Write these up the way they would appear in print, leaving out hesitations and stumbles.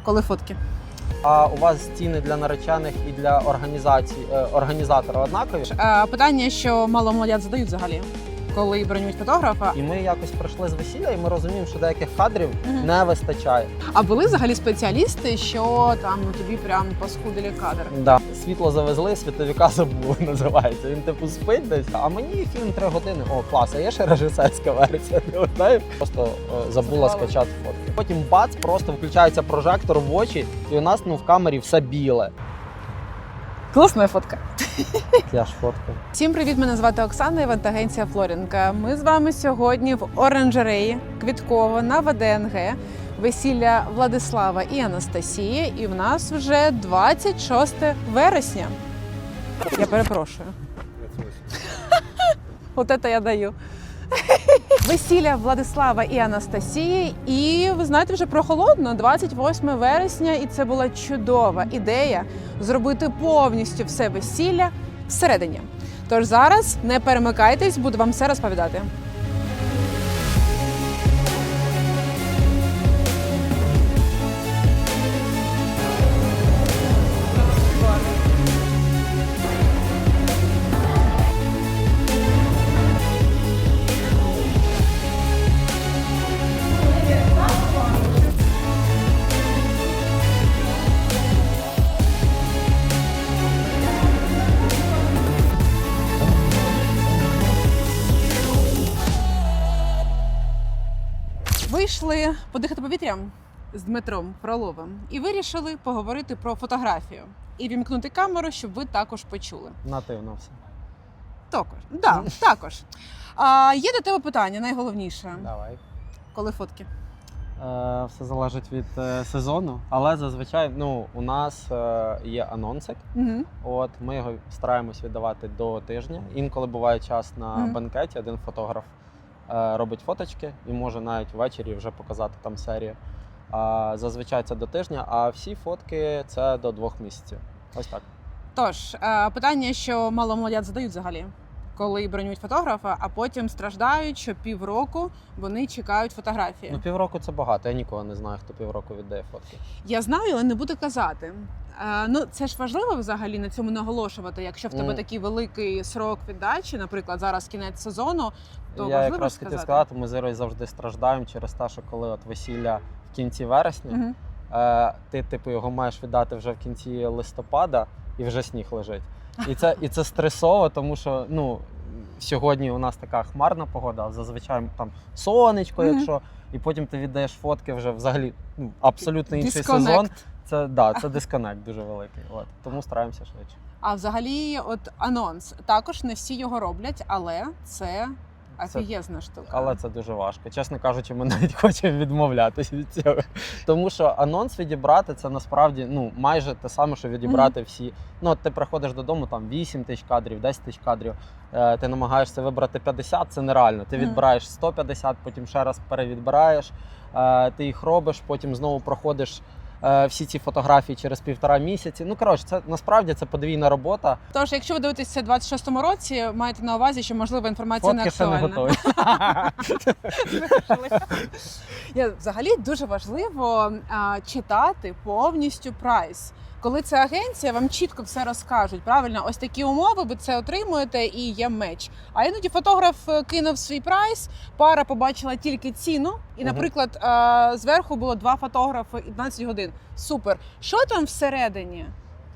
Коли фотки? А у вас ціни для наречених і для організатора однакові? Питання, що мало молодят задають взагалі, коли бронюють фотографа. І ми якось прийшли з весілля, і ми розуміємо, що деяких кадрів не вистачає. А були взагалі спеціалісти, що там тобі прям паскудили кадр? Да. Світло завезли, світовіка забули, називається. Він типу спить десь, а мені фільм 3 години. О, клас, а є ще режисерська версія, ти знаєш? Просто забула скачати фотки. Потім бац, просто включається прожектор в очі, і у нас в камері все біле. Класна фотка. Я ж фоткаю. Всім привіт, мене звати Оксана, івент-агенція Флорінка. Ми з вами сьогодні в оранжереї Квітково на ВДНГ. Весілля Владислава і Анастасії, і в нас вже 26 вересня. Я перепрошую. От це я даю. Весілля Владислава і Анастасії, і ви знаєте, вже прохолодно, 28 вересня, і це була чудова ідея зробити повністю все весілля всередині. Тож зараз не перемикайтесь, буду вам все розповідати. Вийшли подихати повітрям з Дмитром Фроловим і вирішили поговорити про фотографію і вімкнути камеру, щоб ви також почули. Нативно все. Також. Є до тебе питання, найголовніше. Давай. Коли фотки? Все залежить від сезону, але зазвичай у нас є анонсик. От, ми його стараємось віддавати до тижня. Інколи буває час на банкеті, один фотограф робить фоточки і може навіть ввечері вже показати там серію. Зазвичай це до тижня, а всі фотки це до 2 місяців. Ось так. Тож, питання, що мало молодят задають взагалі, коли бронюють фотографа, а потім страждають, що півроку вони чекають фотографії. Півроку це багато, я нікого не знаю, хто півроку віддає фотки. Я знаю, але не буду казати. Це ж важливо взагалі на цьому наголошувати, якщо в тебе такий великий срок віддачі, наприклад, зараз кінець сезону, то я важливо якраз хотів сказати, ми з Ірою завжди страждаємо через те, що коли от весілля в кінці вересня, ти його маєш віддати вже в кінці листопада і вже сніг лежить. І це стресово, тому що сьогодні у нас така хмарна погода, а зазвичай там сонечко, якщо, і потім ти віддаєш фотки вже взагалі абсолютно інший сезон. Це дисконект дуже великий. От. Тому стараємося швидше. А взагалі, от анонс, також не всі його роблять, але це офігезна штука. Але це дуже важко. Чесно кажучи, ми навіть хочемо відмовлятися від цього. Тому що анонс відібрати, це насправді майже те саме, що відібрати всі. Ти приходиш додому, там 8 тисяч кадрів, 10 тисяч кадрів, ти намагаєшся вибрати 50, це нереально. Ти відбираєш 150, потім ще раз перевідбираєш, ти їх робиш, потім знову проходиш всі ці фотографії через 1,5 місяці. Це насправді це подвійна робота. Тож, якщо ви дивитеся в 26-му році, маєте на увазі, що, можливо, інформація не актуальна. Фотки ще не готові. Взагалі дуже важливо читати повністю прайс. Коли це агенція, вам чітко все розкажуть. Правильно, ось такі умови, ви це отримуєте і є меч. А іноді фотограф кинув свій прайс, пара побачила тільки ціну. І, наприклад, зверху було 2 фотографи і 12 годин. Супер. Що там всередині?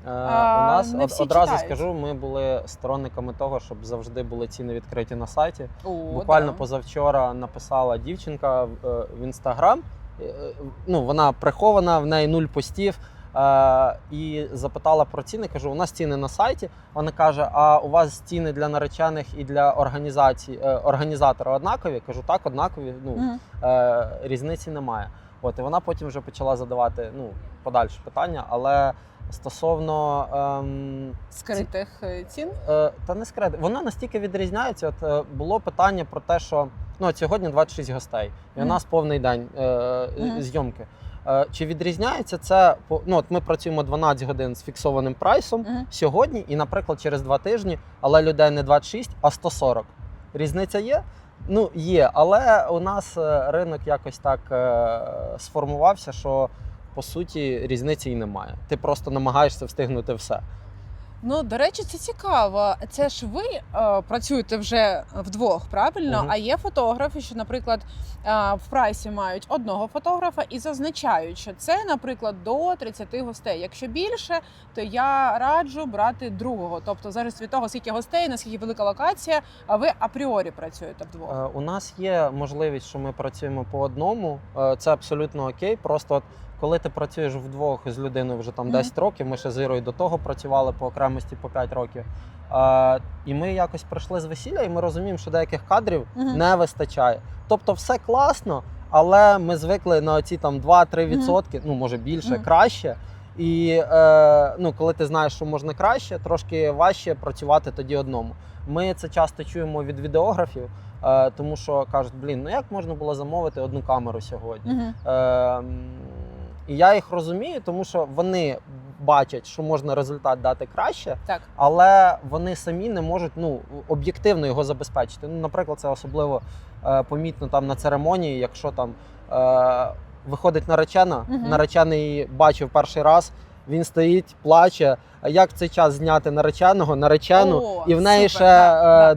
У нас, одразу скажу, ми були сторонниками того, щоб завжди були ціни відкриті на сайті. Буквально позавчора написала дівчинка в Інстаграм. Вона прихована, в неї 0 постів. І запитала про ціни, кажу, у нас ціни на сайті. Вона каже, а у вас ціни для наречених і для організатора однакові? Кажу, так, однакові, різниці немає. І вона потім вже почала задавати подальші питання, але стосовно скритих цін? Та не скритих. Вона настільки відрізняється. Було питання про те, що сьогодні 26 гостей, і у нас повний день зйомки. Чи відрізняється це? Ми працюємо 12 годин з фіксованим прайсом сьогодні і, наприклад, через 2 тижні, але людей не 26, а 140. Різниця є? Є, але у нас ринок якось так сформувався, що по суті, різниці і немає. Ти просто намагаєшся встигнути все. Ну, до речі, це цікаво. Це ж ви працюєте вже вдвох, правильно? А є фотографи, що, наприклад, в прайсі мають одного фотографа і зазначають, що це, наприклад, до 30 гостей. Якщо більше, то я раджу брати другого. Тобто, зараз від того, скільки гостей, наскільки велика локація, а ви апріорі працюєте вдвох. У нас є можливість, що ми працюємо по одному. Це абсолютно окей. Просто коли ти працюєш вдвох з людиною вже там 10 років, ми ще з Ірою до того працювали по окремості по 5 років, і ми якось прийшли з весілля, і ми розуміємо, що деяких кадрів не вистачає. Тобто все класно, але ми звикли на оці там 2-3%, ну може більше, краще. І коли ти знаєш, що можна краще, трошки важче працювати тоді одному. Ми це часто чуємо від відеографів, тому що кажуть, як можна було замовити одну камеру сьогодні? І я їх розумію, тому що вони бачать, що можна результат дати краще, але вони самі не можуть об'єктивно його забезпечити. Наприклад, це особливо помітно там на церемонії, якщо там виходить наречена, наречений її бачив перший раз, він стоїть, плаче, як в цей час зняти наречену, і в неї ще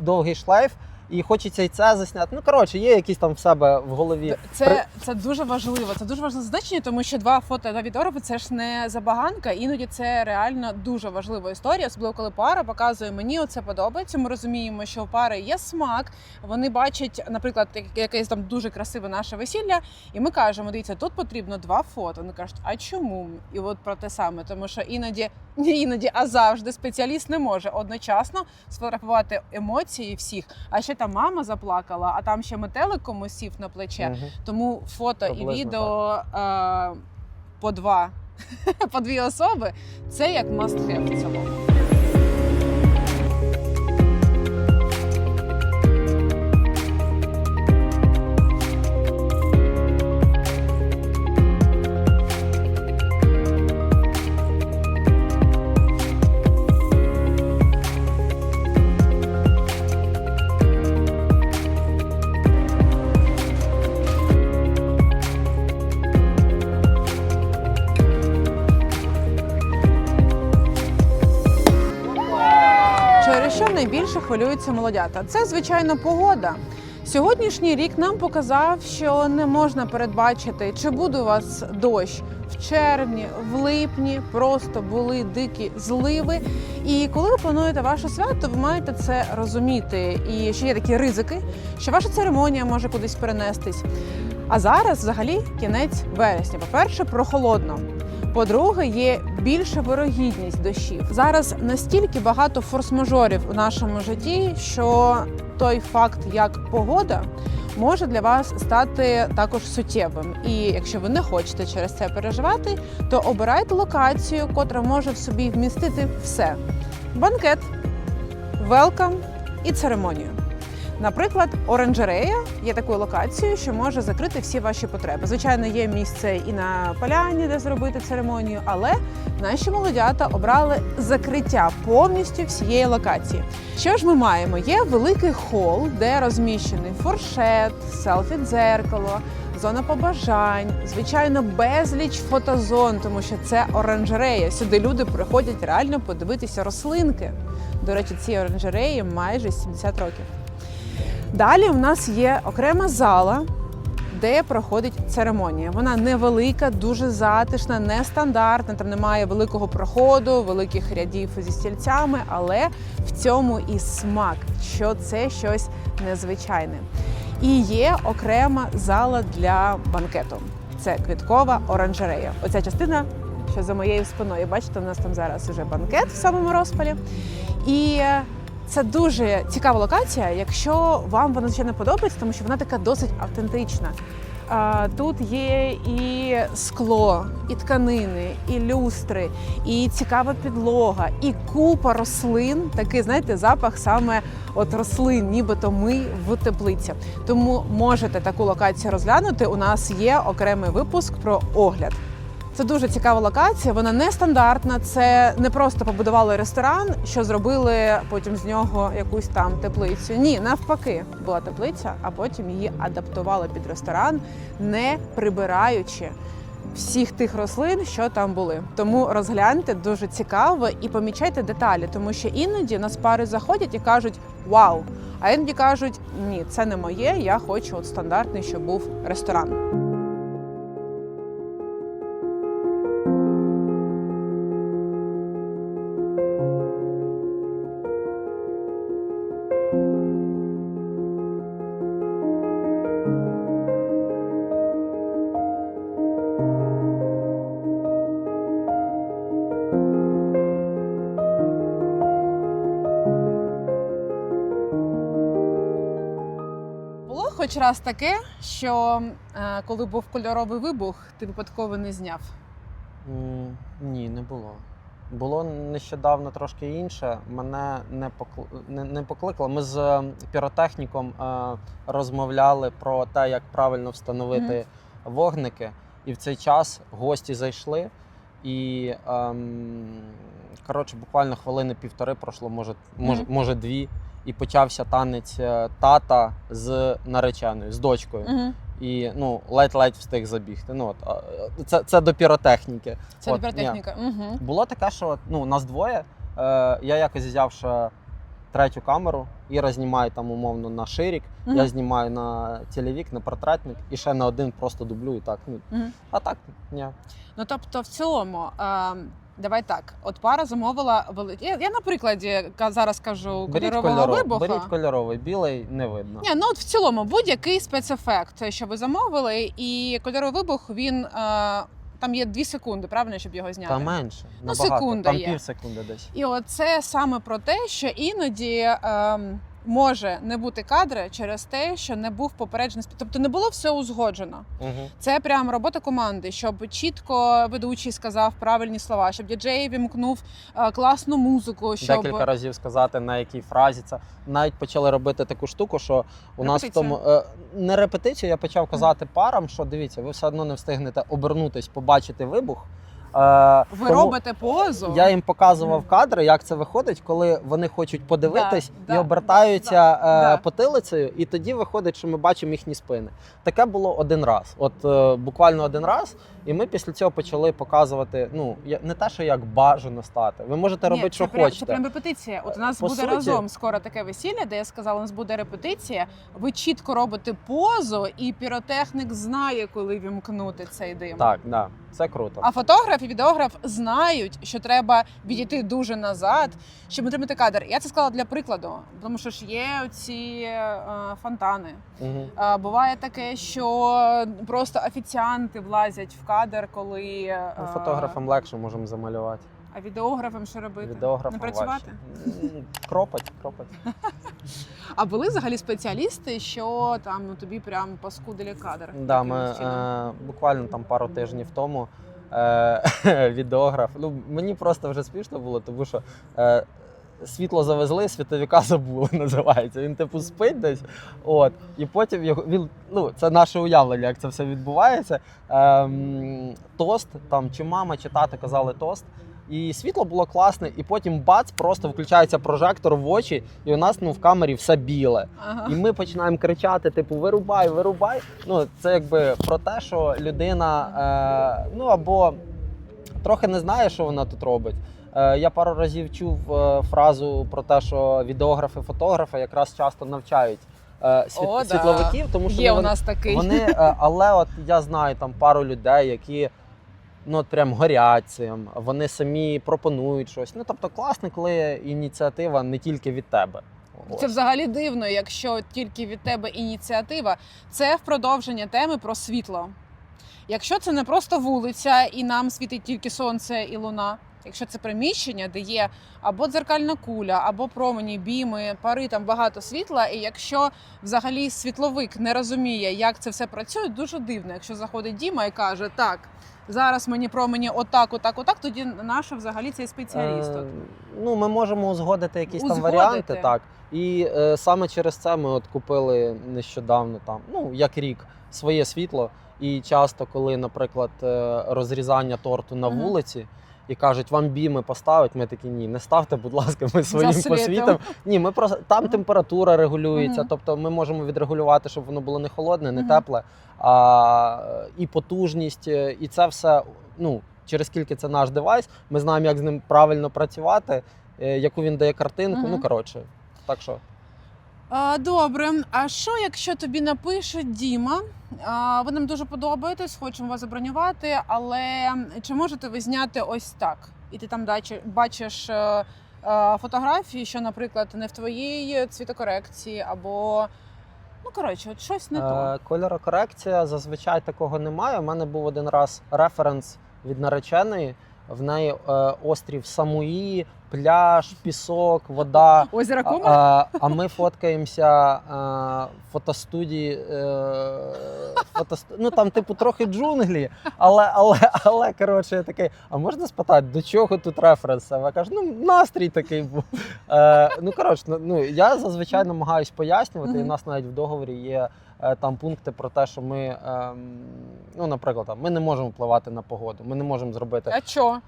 довгий шлейф. І хочеться і це засняти. Є якісь там в себе в голові. Це дуже важливо. Це дуже важливе значення, тому що 2 фото та відеографи – це ж не забаганка. Іноді це реально дуже важлива історія, особливо коли пара показує, мені оце подобається. Ми розуміємо, що у пари є смак. Вони бачать, наприклад, якесь там дуже красиве наше весілля, і ми кажемо, дивіться, тут потрібно 2 фото. Вони кажуть, а чому? І от про те саме, тому що іноді, а завжди спеціаліст не може одночасно сфотографувати емоції всіх. А ще там мама заплакала, а там ще метелик комусь сів на плече. Тому фото і відео по 2 особи – це як must have в цілому. Що найбільше хвилюються молодята? Це, звичайно, погода. Сьогоднішній рік нам показав, що не можна передбачити, чи буде у вас дощ в червні, в липні, просто були дикі зливи. І коли ви плануєте ваше свято, ви маєте це розуміти. І ще є такі ризики, що ваша церемонія може кудись перенестись. А зараз, взагалі, кінець вересня. По-перше, прохолодно. По-друге, є більша вирогідність дощів. Зараз настільки багато форс-мажорів у нашому житті, що той факт, як погода, може для вас стати також суттєвим. І якщо ви не хочете через це переживати, то обирайте локацію, котра може в собі вмістити все. Банкет, велкам і церемонію. Наприклад, оранжерея є такою локацією, що може закрити всі ваші потреби. Звичайно, є місце і на поляні, де зробити церемонію, але наші молодята обрали закриття повністю всієї локації. Що ж ми маємо? Є великий хол, де розміщений фуршет, селфі-дзеркало, зона побажань, звичайно, безліч фотозон, тому що це оранжерея. Сюди люди приходять реально подивитися рослинки. До речі, цій оранжереї майже 70 років. Далі у нас є окрема зала, де проходить церемонія. Вона невелика, дуже затишна, нестандартна, там немає великого проходу, великих рядів зі стільцями, але в цьому і смак, що це щось незвичайне. І є окрема зала для банкету. Це квіткова оранжерея. Оця частина, що за моєю спиною. Бачите, у нас там зараз вже банкет в самому розпалі. І це дуже цікава локація, якщо вам вона, звичайно, подобається, тому що вона така досить автентична. Тут є і скло, і тканини, і люстри, і цікава підлога, і купа рослин. Такий, знаєте, запах саме от рослин, нібито ми в теплиці. Тому можете таку локацію розглянути. У нас є окремий випуск про огляд. Це дуже цікава локація, вона нестандартна, це не просто побудували ресторан, що зробили потім з нього якусь там теплицю. Ні, навпаки, була теплиця, а потім її адаптували під ресторан, не прибираючи всіх тих рослин, що там були. Тому розгляньте, дуже цікаво, і помічайте деталі, тому що іноді у нас пари заходять і кажуть «Вау!», а іноді кажуть «Ні, це не моє, я хочу от стандартний, щоб був ресторан». Хоч раз таке, що коли був кольоровий вибух, ти випадково не зняв? Ні, не було. Було нещодавно трошки інше. Мене не покликало. Ми з піротехніком розмовляли про те, як правильно встановити вогники. І в цей час гості зайшли. І коротше, буквально хвилини півтори пройшло, може дві. І почався танець тата з нареченою, з дочкою. І ледь-ледь встиг забігти. Це до піротехніки. Це до піротехніки. Було таке, що нас двоє. Я якось взяв ще третю камеру, Іра знімає там умовно на ширік, я знімаю на телевік, на портретник і ще на один просто дублюю. Так. А так, ні. Тобто в цілому... Давай так, от пара замовила я на прикладі зараз кажу кольорового вибуху. Беріть кольоровий, білий не видно. Ні, от в цілому будь-який спецефект, що ви замовили, і кольоровий вибух, він там є 2 секунди, правильно, щоб його зняти? Та менше, секунда там є. пів секунди десь. І оце саме про те, що іноді може не бути кадри через те, що не був попереджений, тобто не було все узгоджено. Це прям робота команди, щоб чітко ведучий сказав правильні слова, щоб діджей вімкнув класну музику, щоб декілька разів сказати, на якій фразі це. Навіть почали робити таку штуку, що у нас в тому не репетицію, я почав казати парам, що дивіться, ви все одно не встигнете обернутись, побачити вибух. Ви робите позу. Я їм показував кадри, як це виходить, коли вони хочуть подивитись і обертаються потилицею, і тоді виходить, що ми бачимо їхні спини. Таке було один раз, буквально один раз, і ми після цього почали показувати, не те, що як бажано стати. Ви можете робити, що хочете. Це прям репетиція. От у нас буде разом скоро таке весілля, де я сказала, у нас буде репетиція, ви чітко робите позу, і піротехнік знає, коли вімкнути цей дим. Так, це круто. А фотограф і відеограф знають, що треба відійти дуже назад, щоб отримати кадр. Я це сказала для прикладу, тому що ж є оці фонтани. Буває таке, що просто офіціанти влазять в кадр, коли... Фотографам легше можемо замалювати. А відеографам що робити? Не працювати? Кропать. А були взагалі спеціалісти, що там тобі прям паскудили кадр? Да, ми буквально там пару тижнів тому відеограф. Мені просто вже смішно було, тому що світло завезли, світовика забули, називається. Він типу спить десь. І потім це наше уявлення, як це все відбувається. Тост, там чи мама, чи тато казали тост. І світло було класне, і потім бац, просто включається прожектор в очі, і у нас в камері все біле. І ми починаємо кричати, типу, вирубай. Це якби про те, що людина або трохи не знає, що вона тут робить. Я пару разів чув фразу про те, що відеографи, фотографи якраз часто навчають світловиків, тому що у нас такий. Але я знаю там пару людей, які прям горять цим, вони самі пропонують щось. Тобто класно, коли ініціатива не тільки від тебе. Це взагалі дивно, якщо тільки від тебе ініціатива. Це в продовження теми про світло. Якщо це не просто вулиця і нам світить тільки сонце і луна, якщо це приміщення, де є або дзеркальна куля, або промені, біми, пари, там багато світла, і якщо взагалі світловик не розуміє, як це все працює, дуже дивно. Якщо заходить Діма і каже, так, зараз мені промені отак, тоді наш взагалі цей спеціаліст. Ми можемо узгодити якісь там варіанти, так. І саме через це ми купили нещодавно, як рік, своє світло. І часто, коли, наприклад, розрізання торту на вулиці, і кажуть, вам біми поставить, ми такі, ні, не ставте, будь ласка, ми своїм За світом. посвітом. Ні, ми просто, там температура регулюється, Мгм. тобто ми можемо відрегулювати, щоб воно було не холодне, не Мгм. тепле, і потужність, і це все, ну, через скільки це наш девайс, ми знаємо, як з ним правильно працювати, яку він дає картинку, Мгм. ну, коротше, так що. Добре, а що, якщо тобі напишуть Діма, ви нам дуже подобаєтесь, хочемо вас забронювати, але чи можете ви зняти ось так? І ти там бачиш фотографії, що, наприклад, не в твоїй цвітокорекції, або, ну, коротше, от щось не то. Кольорокорекція, зазвичай такого немає. У мене був один раз референс від нареченої, в неї острів Самуї, пляж, пісок, вода. Озеро Кома? А ми фоткаємося в фотостудії. Ну там, типу, трохи джунглі, але коротше, я такий, а можна спитати, до чого тут референс? А я кажу, ну настрій такий був. Ну коротше, ну я зазвичай намагаюсь пояснювати, і в нас навіть в договорі є там пункти про те, що ми, ну, наприклад, там, ми не можемо впливати на погоду, ми не можемо зробити А що?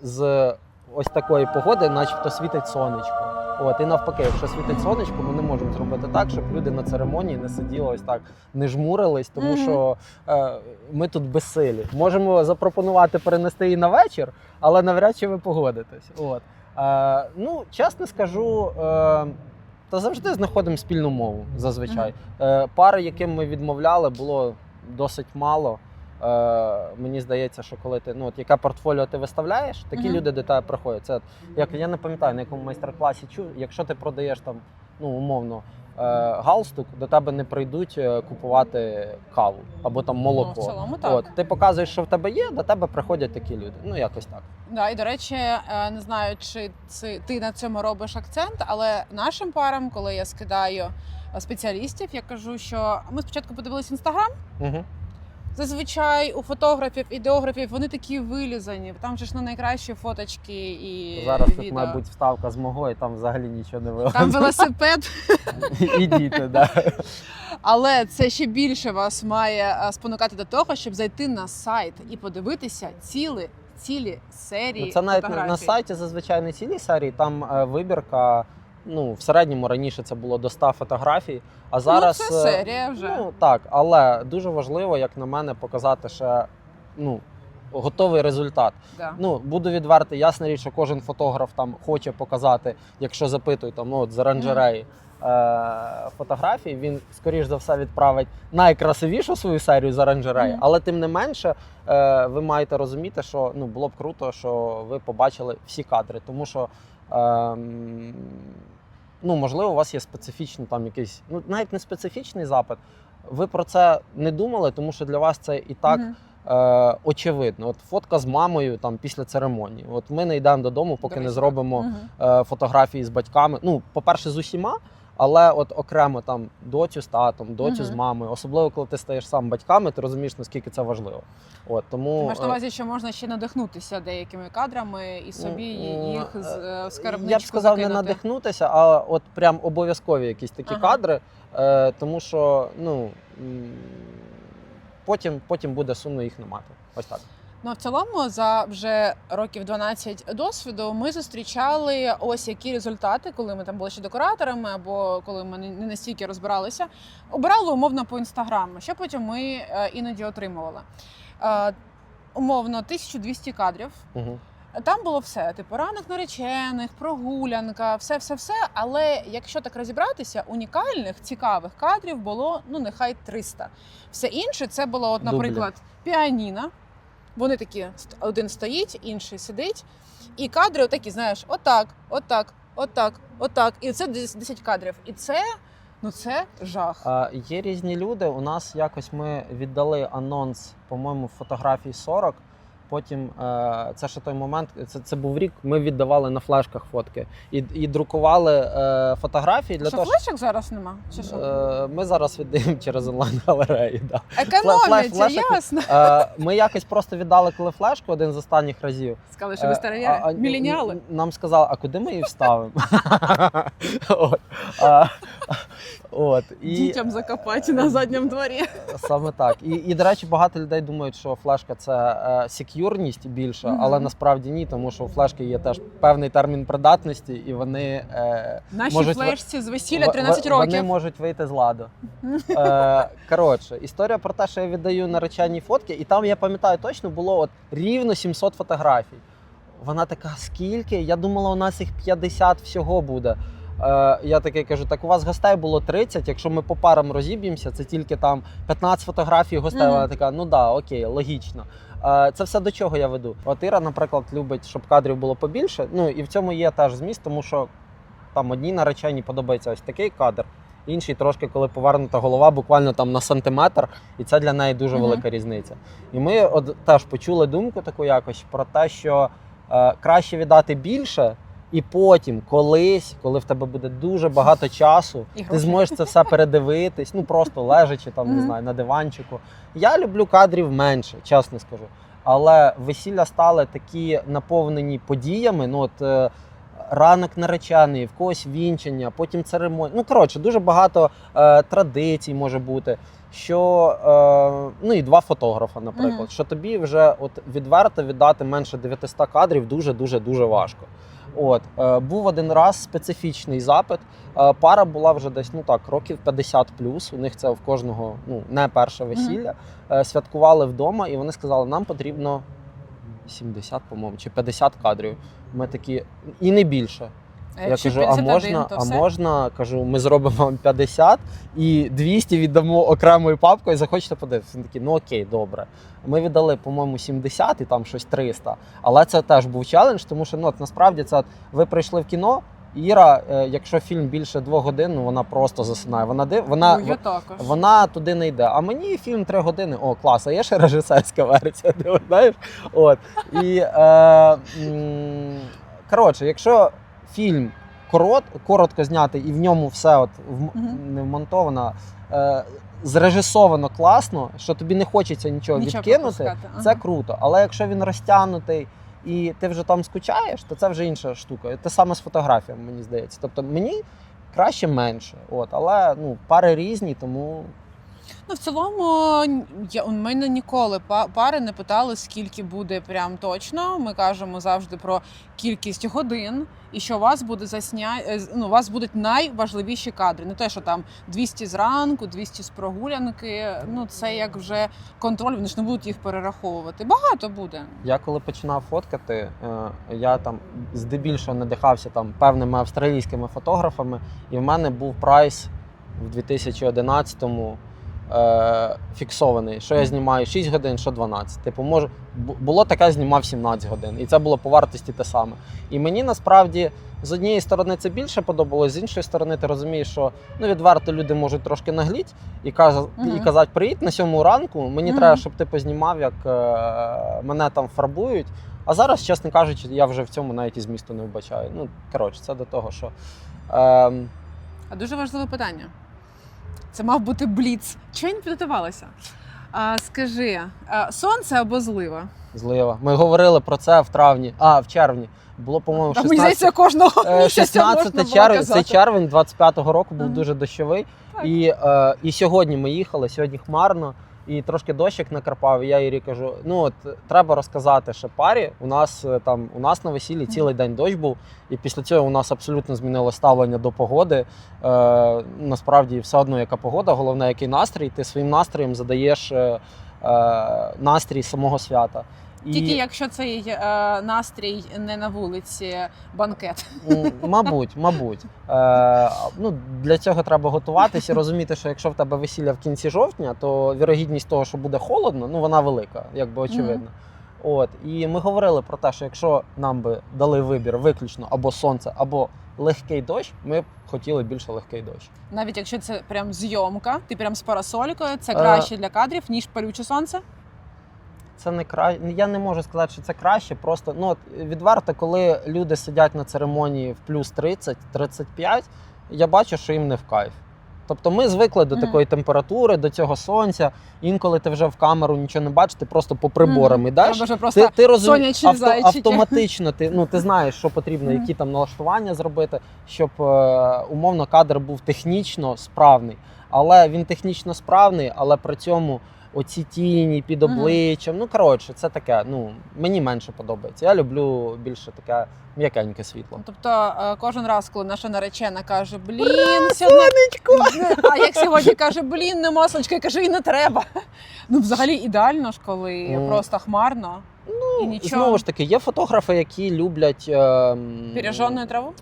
з ось такої погоди, начебто світить сонечко. От, і навпаки, якщо світить сонечко, ми не можемо зробити так, щоб люди на церемонії не сиділи ось так, не жмурились, тому що ми тут безсилі. Можемо запропонувати перенести її на вечір, але навряд чи ви погодитесь. От. Ну, чесно скажу, та завжди знаходимо спільну мову, зазвичай. Пари, яким ми відмовляли, було досить мало. Мені здається, що коли ти, ну, от яке портфоліо ти виставляєш, такі люди до тебе приходять. Це як я не пам'ятаю, на якому майстер-класі чув, якщо ти продаєш там, ну, умовно, галстук, до тебе не прийдуть купувати каву або там молоко. Ну, в цілому так. От, ти показуєш, що в тебе є, до тебе приходять такі люди. Ну, якось так. Да, і, до речі, не знаю, чи ти на цьому робиш акцент, але нашим парам, коли я скидаю спеціалістів, я кажу, що ми спочатку подивилися Інстаграм. Угу. Зазвичай у фотографів, ідеографів вони такі вилізані. Там же ж на найкращі фоточки і зараз відео. тут, мабуть, вставка з мого, і там взагалі нічого не вилазить. Там велосипед. І діти, да. Але це ще більше вас має спонукати до того, щоб зайти на сайт і подивитися цілі серії. Ну, це навіть фотографій. на сайті зазвичай не цілі серії, там вибірка. Ну, в середньому раніше це було до 100 фотографій, а зараз... Ну, це серія вже. Ну, так, але дуже важливо, як на мене, показати ще, ну, готовий результат. Да. Ну, буду відвертий, ясна річ, що кожен фотограф там хоче показати, якщо запитують, там, ну, от з оранжереї фотографій, він, скоріш за все, відправить найкрасивішу свою серію з оранжереї, але тим не менше, ви маєте розуміти, що, ну, було б круто, що ви побачили всі кадри, тому що ну, можливо, у вас є специфічний там якийсь, ну, навіть не специфічний запит. Ви про це не думали, тому що для вас це і так очевидно. От фотка з мамою там після церемонії. От ми не йдемо додому, поки не зробимо фотографії з батьками. Ну, по-перше, з усіма, але от окремо там доцю з татом, доцю з мамою. Особливо, коли ти стаєш сам батьками, ти розумієш, наскільки це важливо. От, тому... Ти маєш на увазі, що можна ще надихнутися деякими кадрами і собі їх в скарбничку Я б сказав, закинути. не надихнутися, а от прям обов'язкові якісь такі кадри, тому що, ну, потім буде сумно їх не мати. Ось так. Ну, в цілому, за вже років 12 досвіду ми зустрічали ось які результати, коли ми там були ще декораторами, або коли ми не настільки розбиралися. Обирали умовно по інстаграму, що потім ми іноді отримували. Умовно, 1200 кадрів. Угу. Там було все, типу ранок наречених, прогулянка, все. Але якщо так розібратися, унікальних, цікавих кадрів було, ну, нехай 300. Все інше це було, от, наприклад, піаніно. Вони такі, один стоїть, інший сидить. І кадри отакі, знаєш, отак. І це 10 кадрів. І це, ну, це жах. Є різні люди. У нас якось ми віддали анонс, по-моєму, фотографій 40. Потім, це ще той момент, це був рік, ми віддавали на флешках фотки і друкували фотографії. Для того, флешок зараз нема? Чи що? Ми зараз віддаємо через онлайн-галерею. Да. Економлять, ясно. Ми якось просто віддали коли флешку один з останніх разів. Сказали, що ви старі міленіали. Нам сказали, а куди ми її вставимо? Дітям закопати на задньому дворі. Саме так. І, до речі, багато людей думають, що флешка – це secure, сек'юрність більше, але насправді ні, тому що у флешки є теж певний термін придатності, і вони Наші можуть... флешці з весілля 13 років. Вони можуть вийти з ладу. Коротше, історія про те, що я віддаю нареченій фотки, і там, я пам'ятаю, точно було от рівно 700 фотографій. Вона така, скільки? Я думала, у нас їх 50 всього буде. Я таки кажу, так у вас гостей було 30, якщо ми по парам розіб'ємося, це тільки там 15 фотографій гостей. Вона така, ну да, окей, логічно. Це все до чого я веду. От Іра, наприклад, любить, щоб кадрів було побільше, ну і в цьому є теж зміст, тому що там одній нареченій подобається ось такий кадр, інший трошки, коли повернута голова, буквально там на сантиметр, і це для неї дуже велика різниця. І ми теж почули думку таку якось про те, що краще віддати більше, і потім, колись, коли в тебе буде дуже багато часу, ти зможеш це все передивитись, ну просто лежачи там, не знаю, на диванчику. Я люблю кадрів менше, чесно скажу. Але весілля стали такі наповнені подіями, ну от ранок наречений, в когось вінчання, потім церемонія. Ну, коротше, дуже багато традицій може бути, що, ну і 2 фотографа, наприклад, що тобі вже от відверто віддати менше 900 кадрів дуже-дуже важко. От, був один раз специфічний запит, пара була вже десь, ну так, років 50+, у них це в кожного, ну, не перше весілля, святкували вдома, і вони сказали, нам потрібно 70, по-моєму, чи 50 кадрів. Ми такі, і не більше. Я кажу, а можна, кажу, ми зробимо вам 50 і 200 віддамо окремою папкою, захочете подивитися. Вони такі, ну окей, добре. Ми віддали, по-моєму, 70 і там щось 300. Але це теж був челендж, тому що, ну, от, насправді, це ви прийшли в кіно, Іра, якщо фільм більше 2 годин, ну, вона просто засинає. Вона туди не йде. А мені фільм 3 години, о, клас, а є ще режисерська версія, ти знаєш? От. І, коротше, якщо фільм коротко знятий і в ньому все от не вмонтовано, зрежисовано класно, що тобі не хочеться нічого відкинути, це круто. Але якщо він розтягнутий і ти вже там скучаєш, то це вже інша штука. Те саме з фотографіями, мені здається. Тобто мені краще менше, от, але ну, пари різні, тому... Ну, в цілому, у мене ніколи пари не питали, скільки буде прям точно. Ми кажемо завжди про кількість годин і що у вас буде у вас будуть найважливіші кадри. Не те, що там 200 зранку, 200 з прогулянки. Ну, це як вже контроль, вони ж не будуть їх перераховувати. Багато буде. Я коли починав фоткати, я там здебільшого надихався там певними австралійськими фотографами, і в мене був прайс в 2011-му фіксований, що я знімаю 6 годин, що 12. Типу, було таке, знімав 17 годин. І це було по вартості те саме. І мені насправді з однієї сторони це більше подобалось, з іншої сторони ти розумієш, що ну, відверто люди можуть трошки нагліть і казати, привіт, на 7 ранку, мені треба, щоб ти познімав, як мене там фарбують. А зараз, чесно кажучи, я вже в цьому навіть і змісту не вбачаю. Ну, коротше, це до того, що... А дуже важливе питання. Це мав бути бліц. Чого я не підготувалася? Скажи, сонце або злива? Злива. Ми говорили про це в червні. Було, по-моєму, 16... Мені здається, кожного місяця можна було казати. Цей червень 25-го року був дуже дощовий. І сьогодні ми їхали, сьогодні хмарно. І трошки дощик накрапав, і я Ірі кажу, ну от треба розказати, що парі, у нас на весіллі цілий день дощ був, і після цього у нас абсолютно змінило ставлення до погоди. Насправді все одно яка погода, головне який настрій, ти своїм настроєм задаєш настрій самого свята. Тільки якщо цей настрій не на вулиці, банкет. Мабуть. Ну, для цього треба готуватися і розуміти, що якщо в тебе весілля в кінці жовтня, то вірогідність того, що буде холодно, ну вона велика, якби очевидно. От. І ми говорили про те, що якщо нам би дали вибір виключно або сонце, або легкий дощ, ми б хотіли більше легкий дощ. Навіть якщо це прям зйомка, ти прям з парасолькою, це краще для кадрів, ніж палюче сонце? Це не краще. Я не можу сказати, що це краще. Просто ну, відверто, коли люди сидять на церемонії в плюс 30-35, я бачу, що їм не в кайф. Тобто ми звикли до такої температури, до цього сонця. Інколи ти вже в камеру нічого не бачиш, ти просто по приборам йдеш. Ти розумієш, автоматично ти знаєш, що потрібно, які там налаштування зробити, щоб умовно кадр був технічно справний. Але він технічно справний, але при цьому оці тіні під обличчям. Ну, коротше, це таке, мені менше подобається. Я люблю більше таке м'якеньке світло. Тобто кожен раз, коли наша наречена каже, сонечко! А як сьогодні каже, нема сонечка, я кажу, і не треба. Ну, взагалі ідеально ж, коли просто хмарно. І нічого. Знову ж таки, є фотографи, які люблять Пережжену траву?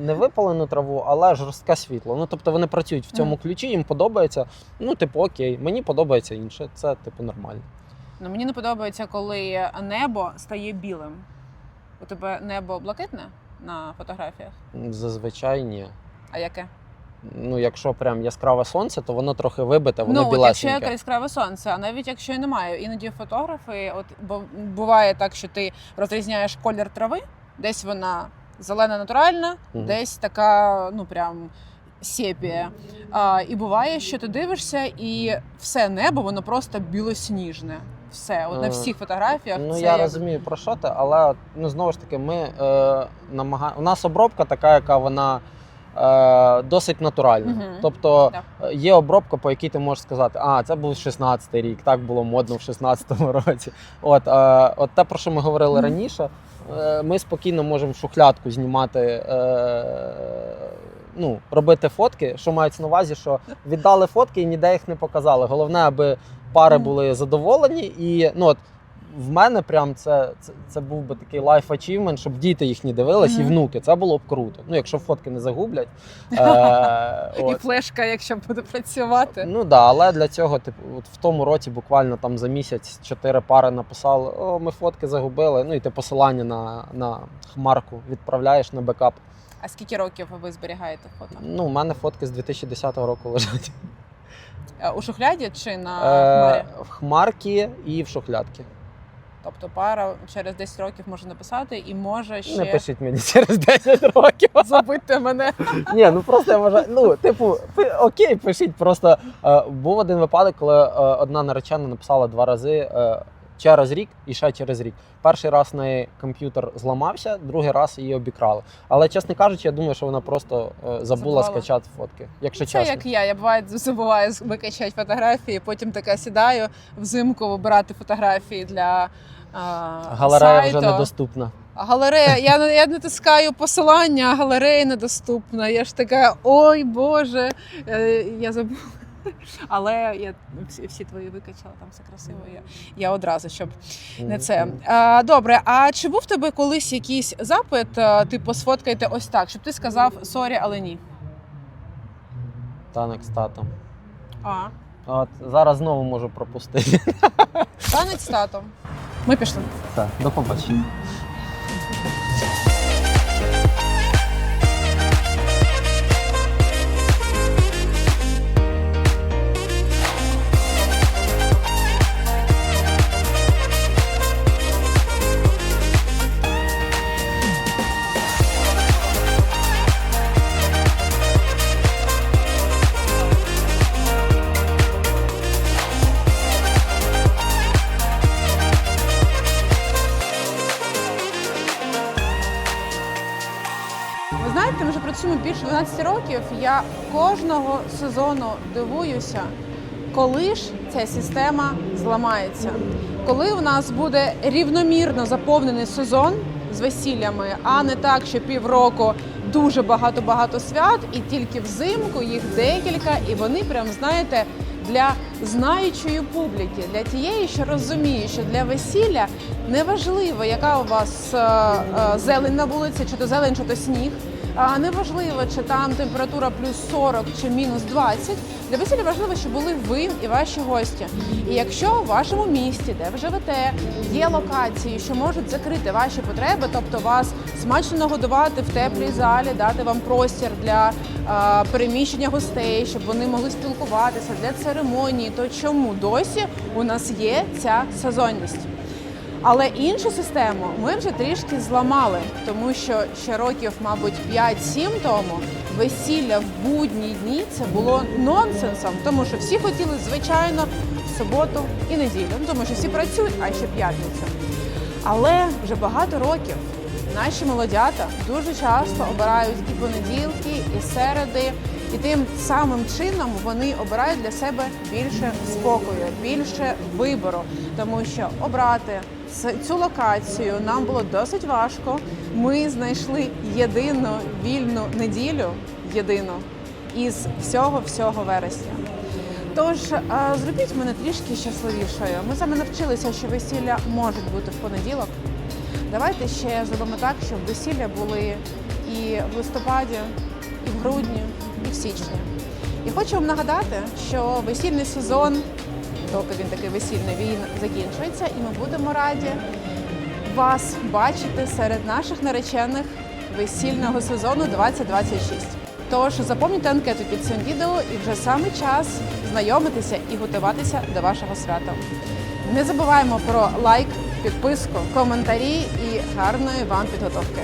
Не випалену траву, але жорстке світло. Ну, тобто вони працюють в цьому ключі, їм подобається. Ну, окей, мені подобається інше, це нормально. Ну, мені не подобається, коли небо стає білим. У тебе небо блакитне на фотографіях? Зазвичай ні. А яке? Ну, якщо прям яскраве сонце, то воно трохи вибите, воно білесеньке. Якщо яскраве сонце, а навіть якщо і немає. Іноді фотографи, бо буває так, що ти розрізняєш колір трави, десь вона зелена натуральна, десь така, прям сепія. І буває, що ти дивишся, і все небо, воно просто білосніжне. Все, на всіх фотографіях. Я розумію, про що ти, але знову ж таки, у нас обробка така, яка вона досить натуральна. Тобто є обробка, по якій ти можеш сказати, це був 16-й рік, так було модно в 16-му році. От те, про що ми говорили раніше, ми спокійно можемо в шухлядку знімати, робити фотки, що мається на увазі, що віддали фотки і ніде їх не показали. Головне, аби пари були задоволені, і в мене прям це був би такий life achievement, щоб діти їхні дивились, і внуки. Це було б круто. Якщо фотки не загублять. І флешка, якщо буде працювати. Але для цього, в тому році буквально там за місяць 4 пари написали, ми фотки загубили, і ти посилання на хмарку відправляєш на бекап. А скільки років ви зберігаєте фото? У мене фотки з 2010 року лежать. У шухляді чи на хмарі? В хмарці і в шухлядці. Тобто пара через 10 років може написати і може ще... Не пишіть мені через 10 років. Забудьте мене. Ні, просто я вважаю, окей, пишіть. Просто був один випадок, коли одна наречена написала 2 рази через рік і ще через рік. Перший раз в неї комп'ютер зламався, другий раз її обікрали. Але, чесно кажучи, я думаю, що вона просто забула скачати фотки. Якщо це чесно. Як я буває забуваю викачати фотографії, потім така сідаю взимку вибирати фотографії для галерея сайту. Вже недоступна. Галерея, я натискаю посилання, а галерея недоступна. Я ж така, ой Боже, я забула. Але я всі твої викачала, там все красиво. Я одразу, щоб не це. Добре, а чи був в тебе колись якийсь запит, типу сфоткайте ось так, щоб ти сказав сорі, але ні? Танець з татом. От зараз знову можу пропустити. Танець з татом. Ми пішли. Так, до побачення. Ми вже працюємо більше 12 років. Я кожного сезону дивуюся, коли ж ця система зламається. Коли у нас буде рівномірно заповнений сезон з весіллями, а не так, що півроку дуже багато свят, і тільки взимку їх декілька, і вони прям, знаєте, для знаючої публіки, для тієї, що розуміє, що для весілля неважливо, яка у вас зелень на вулиці, чи то зелень, чи то сніг, неважливо, чи там температура плюс 40 чи мінус 20. Для весілля важливо, щоб були ви і ваші гості. І якщо у вашому місті, де ви живете, є локації, що можуть закрити ваші потреби, тобто вас смачно нагодувати в теплій залі, дати вам простір для переміщення гостей, щоб вони могли спілкуватися, для церемонії, то чому досі у нас є ця сезонність? Але іншу систему ми вже трішки зламали, тому що ще років, мабуть, 5-7 тому весілля в будні дні це було нонсенсом, тому що всі хотіли, звичайно, в суботу і неділю, тому що всі працюють, а ще п'ятницю. Але вже багато років наші молодята дуже часто обирають і понеділки, і середи, І тим самим чином вони обирають для себе більше спокою, більше вибору, тому що обрати цю локацію нам було досить важко. Ми знайшли єдину вільну неділю, єдину, із всього вересня. Тож, зробіть мене трішки щасливішою. Ми з вами навчилися, що весілля можуть бути в понеділок. Давайте ще зробимо так, щоб весілля були і в листопаді, і в грудні, і в січні. І хочу вам нагадати, що весільний сезон, доки він такий весільний, він закінчується, і ми будемо раді вас бачити серед наших наречених весільного сезону 2026. Тож заповнюйте анкету під цим відео і вже саме час знайомитися і готуватися до вашого свята. Не забуваємо про лайк, підписку, коментарі і гарної вам підготовки.